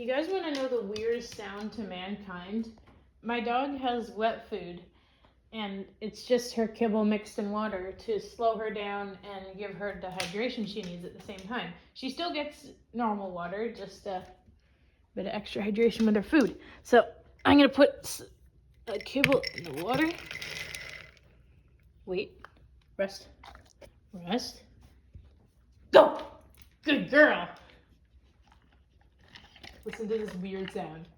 You guys want to know the weirdest sound to mankind? My dog has wet food, and it's just her kibble mixed in water to slow her down and give her the hydration she needs at the same time. She still gets normal water, just a bit of extra hydration with her food. So I'm going to put a kibble in the water. Wait. Rest. Rest. Go! Good girl! Listen to this weird sound.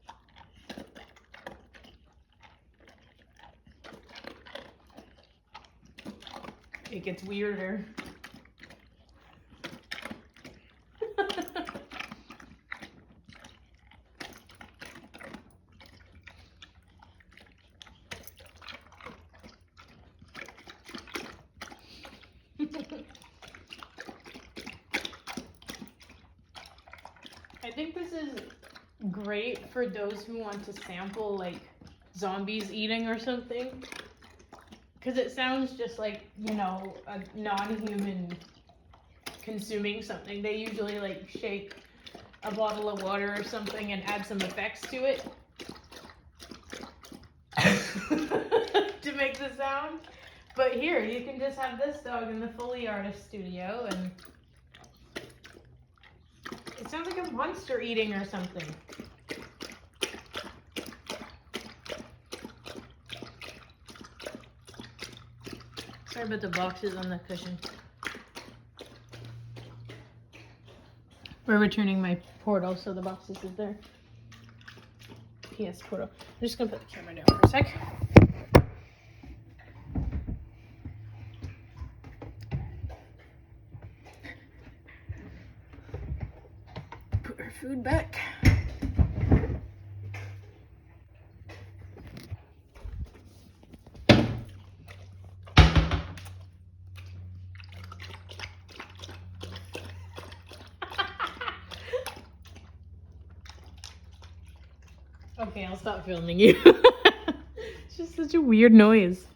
It gets weirder. I think this is great for those who want to sample like zombies eating or something, because it sounds just like, you know, a non-human consuming something. They usually like shake a bottle of water or something and add some effects to it to make the sound. But here, you can just have this dog in the Foley Artist Studio, and it sounds like a monster eating or something. Sorry about the boxes on the cushion. We're returning my portal, so the boxes is there. PS portal. I'm just gonna put the camera down for a sec. Put her food back. Okay, I'll stop filming you. It's just such a weird noise.